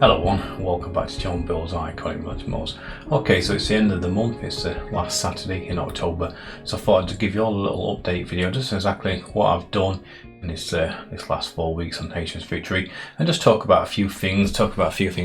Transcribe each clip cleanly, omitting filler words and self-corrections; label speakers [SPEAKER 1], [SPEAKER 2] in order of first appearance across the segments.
[SPEAKER 1] Hello everyone, welcome back to John Bill's Iconic Multimos. Okay, so it's the end of the month, it's the last Saturday in October, so I thought I'd give you all a little update video, just exactly what I've done in this last 4 weeks on HMS Victory, and just talk about a few things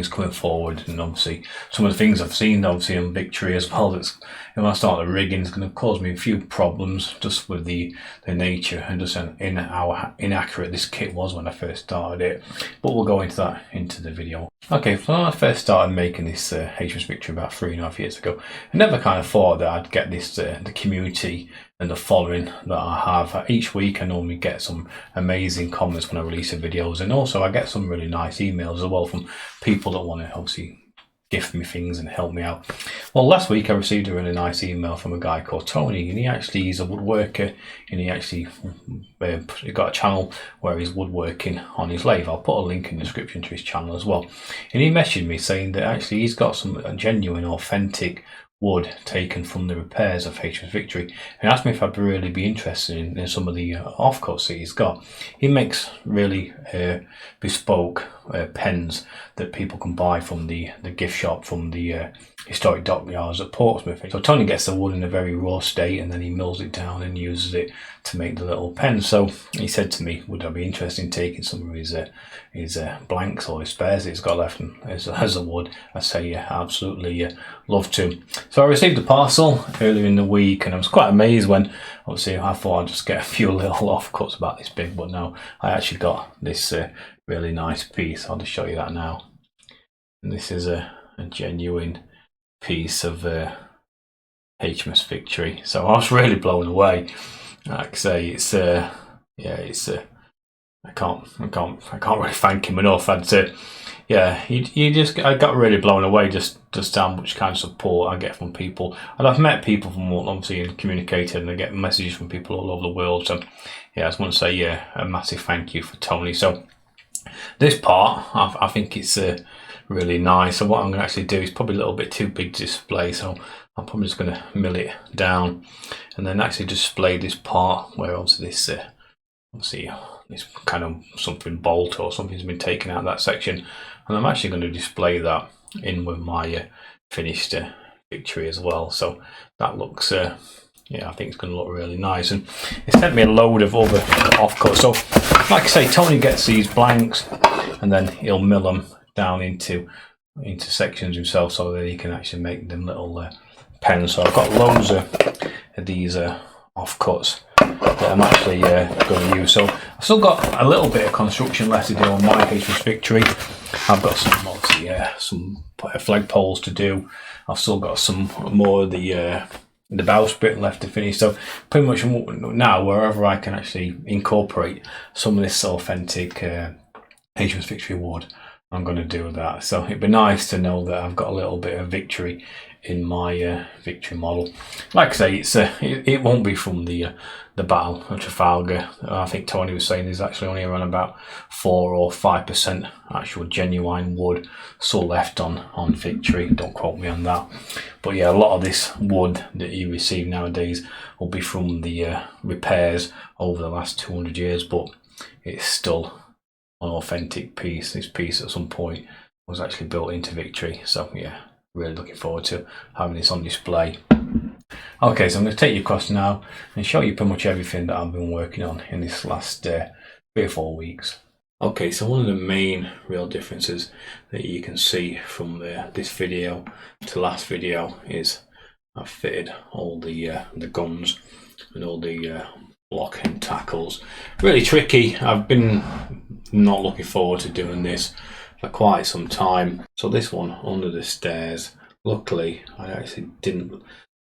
[SPEAKER 1] coming forward, and obviously some of the things I've seen obviously on Victory as well. That's when I start the rigging, it's going to cause me a few problems just with the nature and just in how inaccurate this kit was when I first started it, but we'll go into that into the video. Okay, so when I first started making this HMS Victory about 3.5 years ago, I never kind of thought that I'd get this the community and the following that I have. Each week I normally get some amazing comments when I release the videos, and also I get some really nice emails as well from people that want to obviously gift me things and help me out. Well, last week I received a really nice email from a guy called Tony, and he's a woodworker, and he got a channel where he's woodworking on his lathe. I'll put a link in the description to his channel as well. And he messaged me saying that actually he's got some genuine, authentic wood taken from the repairs of HMS Victory, and asked me if I'd really be interested in some of the offcuts that he's got. He makes really bespoke pens that people can buy from the gift shop from the historic dockyards at Portsmouth. So Tony gets the wood in a very raw state, and then he mills it down and uses it to make the little pens. So he said to me, would I be interested in taking some of his blanks or his spares that he's got left as a wood? I say yeah, absolutely love to. So I received a parcel earlier in the week, and I was quite amazed when obviously I thought I'd just get a few little offcuts about this big, but no, I actually got this really nice piece. I'll just show you that now. And this is a genuine piece of HMS Victory, so I was really blown away. Like I say, it's I can't really thank him enough. I'd say, yeah, I got really blown away just how much kind of support I get from people, and I've met people from obviously and communicated, and I get messages from people all over the world. So yeah, I just want to say a massive thank you for Tony. So this part, I think it's really nice. So what I'm going to actually do is probably a little bit too big to display, so I'm probably just going to mill it down and then actually display this part where obviously this kind of something bolt or something's been taken out of that section, and I'm actually going to display that in with my finished Victory as well. So that looks yeah, I think it's going to look really nice. And he sent me a load of other offcuts. So like I say, Tony gets these blanks and then he'll mill them down into sections himself so that he can actually make them little pens. So I've got loads of these offcuts that I'm actually going to use. So I've still got a little bit of construction left to do on my HMS Victory. I've got some flag poles to do. I've still got some more of the bowsprit left to finish. So pretty much now, wherever I can actually incorporate some of this authentic HMS Victory wood, I'm going to do that. So it'd be nice to know that I've got a little bit of Victory in my Victory model. Like I say, it won't be from the Battle of Trafalgar. I think Tony was saying there's actually only around about 4 or 5% actual genuine wood still left on Victory. Don't quote me on that. But yeah, a lot of this wood that you receive nowadays will be from the repairs over the last 200 years, but it's still an authentic piece. This piece at some point was actually built into Victory. So yeah, really looking forward to having this on display. Okay, so I'm going to take you across now and show you pretty much everything that I've been working on in this last 3 or 4 weeks. Okay, so one of the main real differences that you can see from this video to last video is I've fitted all the guns and all the block and tackles. Really tricky. I've been not looking forward to doing this for quite some time. So this one under the stairs, luckily I actually didn't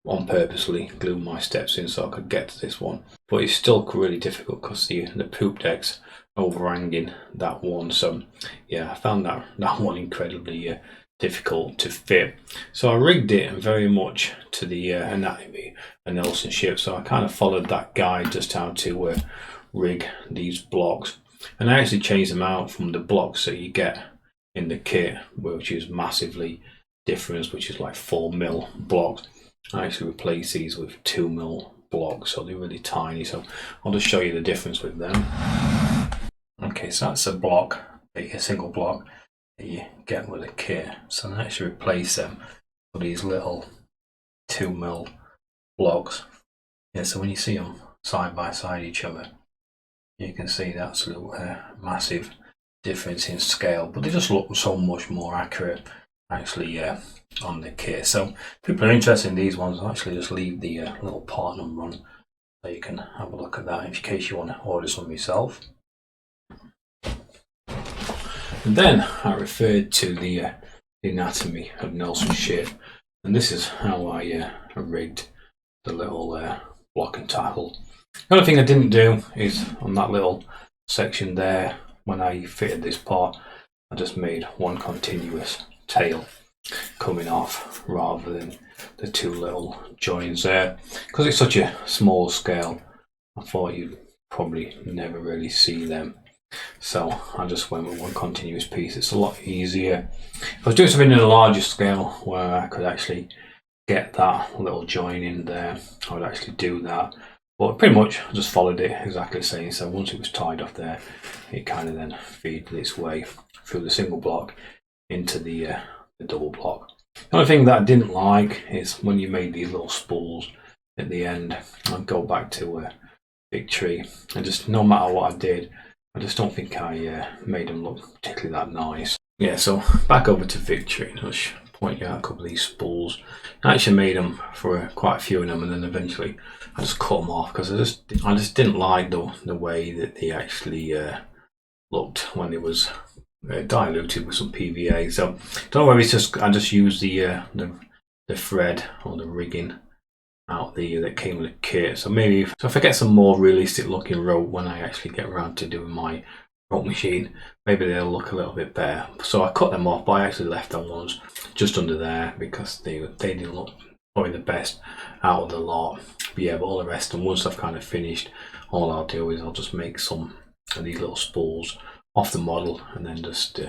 [SPEAKER 1] on purposely glue my steps in so I could get to this one, but it's still really difficult because the poop deck's overhanging that one. So yeah, I found that one incredibly difficult to fit. So I rigged it very much to the anatomy and Nelson ship. So I kind of followed that guide just how to rig these blocks, and I actually changed them out from the blocks that you get in the kit, which is massively different, which is like 4mm blocks. I actually replaced these with 2mm blocks, so they're really tiny. So I'll just show you the difference with them. Okay, so that's a block, a single block. that you get with a kit. So I actually replace them with these little 2mm blocks. Yeah, so when you see them side by side each other, you can see the absolute massive difference in scale, but they just look so much more accurate actually on the kit. So if people are interested in these ones, I'll actually just leave the little part number on so you can have a look at that in case you want to order some yourself. And then I referred to the anatomy of Nelson's ship, and this is how I rigged the little block and tackle. The only thing I didn't do is on that little section there, when I fitted this part, I just made one continuous tail coming off rather than the two little joins there. Because it's such a small scale, I thought you'd probably never really see them. So I just went with one continuous piece. It's a lot easier. If I was doing something in a larger scale where I could actually get that little join in there, I would actually do that. But pretty much I just followed it exactly the same. So once it was tied off there, it kind of then feeds its way through the single block into the double block. The only thing that I didn't like is when you made these little spools at the end. I'd go back to Victory, and just no matter what I did, I just don't think I made them look particularly that nice. Yeah, so back over to Victory, and I'll just point you out a couple of these spools. I actually made them for quite a few of them, and then eventually I just cut them off because I just didn't like the way that they actually looked when it was diluted with some PVA. So don't know whether it's just I just used the thread or the rigging out that came with the kit. So maybe if I get some more realistic looking rope when I actually get around to doing my rope machine, maybe they'll look a little bit better. So I cut them off, but I actually left them ones just under there because they didn't look probably the best out of the lot. But yeah, but all the rest of them, once I've kind of finished, all I'll do is I'll just make some of these little spools off the model and then just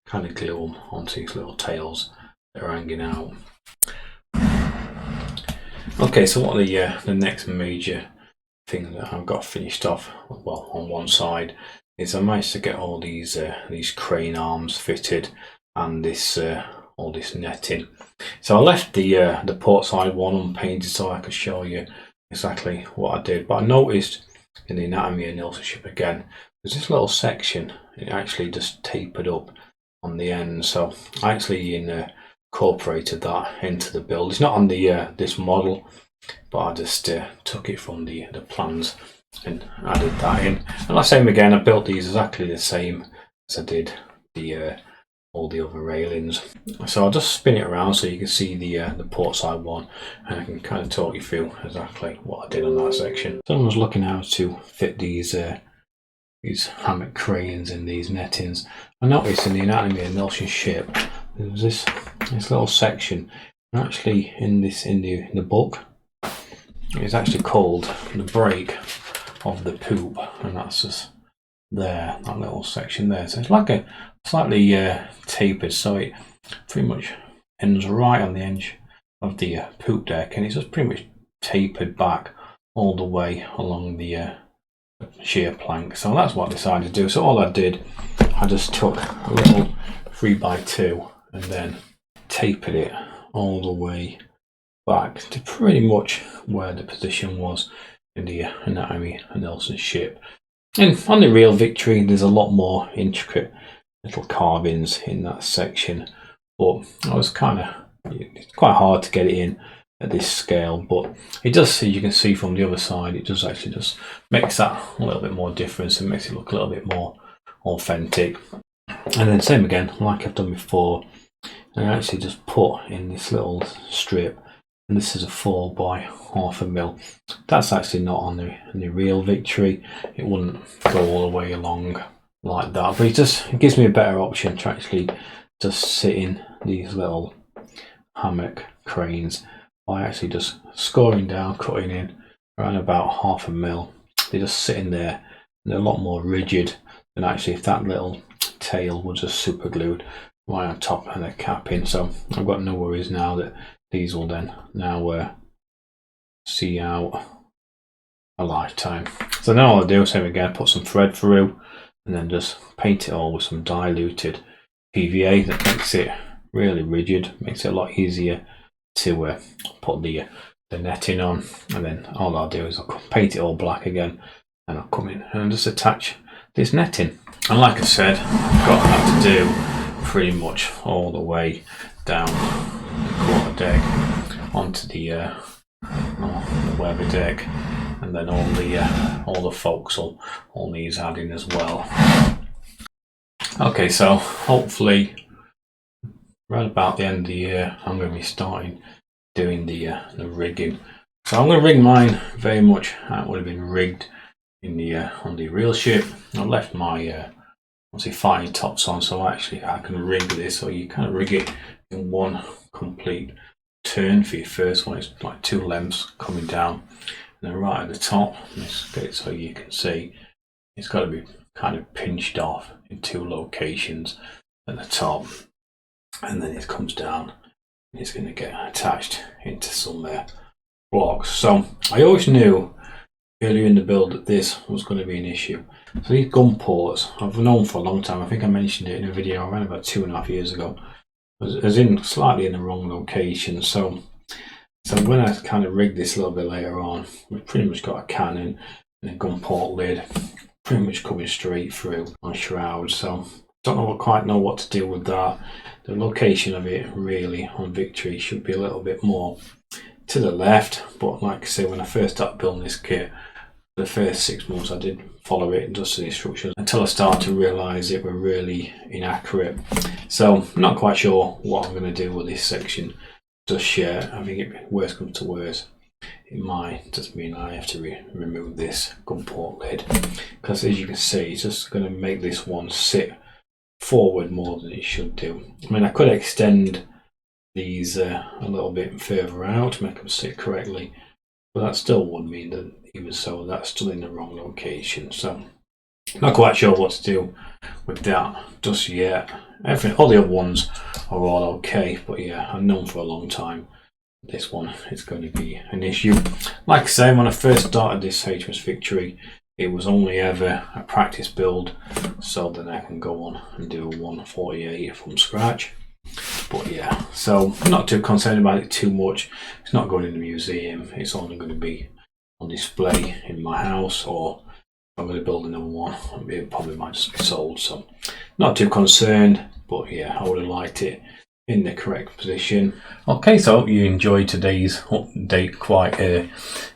[SPEAKER 1] kind of glue them onto these little tails that are hanging out. Okay, so what are the next major thing that I've got finished off, well, on one side, is I managed to get all these crane arms fitted and this all this netting. So I left the port side one unpainted so I could show you exactly what I did. But I noticed in the anatomy of Nelson's ship again, there's this little section, it actually just tapered up on the end. So I actually incorporated that into the build. It's not on the this model, but I just took it from the plans and added that in. And like same again, I built these exactly the same as I did the all the other railings. So I'll just spin it around so you can see the port side one, and I can kind of talk you through exactly what I did on that section. So I was looking how to fit these hammock cranes in these nettings. I noticed in the anatomy of Nelson's ship there's this little section, and actually in the book it's actually called the break of the poop, and that's just there, that little section there. So it's like a slightly tapered, so it pretty much ends right on the edge of the poop deck, and it's just pretty much tapered back all the way along the shear plank. So that's what I decided to do. So all I did, I just took a little 3x2 and then tapered it all the way back to pretty much where the position was in the anatomy of Nelson's ship. And on the real Victory, there's a lot more intricate little carvings in that section, but it's quite hard to get it in at this scale. But it does, as you can see from the other side, it does actually just makes that a little bit more difference and makes it look a little bit more authentic. And then same again, like I've done before, I actually just put in this little strip, and this is a 4x0.5 mil. That's actually not on the real Victory. It wouldn't go all the way along like that, but it gives me a better option to actually just sit in these little hammock cranes by actually just scoring down, cutting in around about 0.5 mil. They just sit in there, and they're a lot more rigid than actually if that little tail was just super glued right on top and the cap in. So I've got no worries now that these will then now see out a lifetime. So now all I do, same again, put some thread through and then just paint it all with some diluted PVA that makes it really rigid, makes it a lot easier to put the netting on. And then all I'll do is I'll paint it all black again, and I'll come in and just attach this netting. And like I said, I've got that to do pretty much all the way down the quarter deck onto the weather deck, and then all the folks all needs adding as well. Okay, so hopefully right about the end of the year I'm going to be starting doing the rigging. So I'm going to rig mine very much how it would have been rigged in the on the real ship. I left my obviously fighting tops on, so actually I can rig this, so you kind of rig it in one complete turn for your first one. It's like 2 lengths coming down, and then right at the top, let's get it so you can see, it's got to be kind of pinched off in 2 locations at the top, and then it comes down and it's going to get attached into some blocks. So I always knew earlier in the build that this was going to be an issue. So these gun ports I've known for a long time. I think I mentioned it in a video around about 2.5 years ago. As in slightly in the wrong location. So when I kind of rigged this a little bit later on, we've pretty much got a cannon and a gun port lid pretty much coming straight through on shrouds. So don't quite know what to do with that. The location of it really on Victory should be a little bit more to the left, but like I say, when I first started building this kit, the first 6 months I did follow it and just the instructions until I started to realise it were really inaccurate. So I'm not quite sure what I'm going to do with this section just yet. I think if worst comes to worst, it might just mean I have to remove this gun port lid, because as you can see, it's just going to make this one sit forward more than it should do. I mean, I could extend these a little bit further out to make them sit correctly, but that still would mean that even so, that's still in the wrong location. So not quite sure what to do with that just yet. All the other ones are all okay, but yeah, I've known for a long time this one is going to be an issue. Like I say, when I first started this HMS Victory, it was only ever a practice build, so then I can go on and do a 148 from scratch. But yeah, so I'm not too concerned about it too much. It's not going in the museum, it's only going to be on display in my house, or if I'm going to build another one, it probably might just be sold. So not too concerned, but yeah, I would have liked it in the correct position. Okay, so I hope you enjoyed today's update. Quite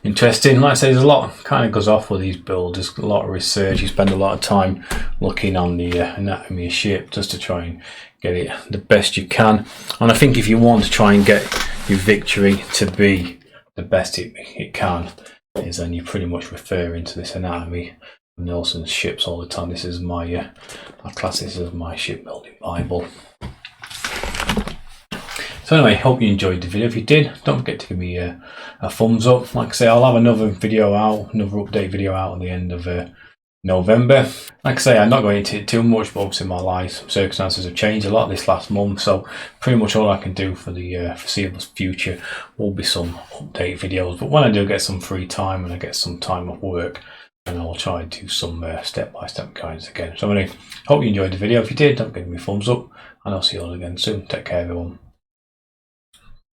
[SPEAKER 1] interesting. Like I say, there's a lot kind of goes off with these builds. There's a lot of research. You spend a lot of time looking on the anatomy of ship just to try and get it the best you can. And I think if you want to try and get your Victory to be the best it can, is then you're pretty much referring to this anatomy of Nelson's ships all the time. This is my I class this as my shipbuilding Bible. So anyway, hope you enjoyed the video. If you did, don't forget to give me a thumbs up. Like I say, I'll have another video out, another update video out at the end of November. Like I say, I'm not going into it too much, but obviously my life circumstances have changed a lot this last month, so pretty much all I can do for the foreseeable future will be some update videos. But when I do get some free time and I get some time off work, then I'll try and do some step-by-step guidance again. So anyway, hope you enjoyed the video. If you did, don't forget to give me a thumbs up, and I'll see you all again soon. Take care, everyone.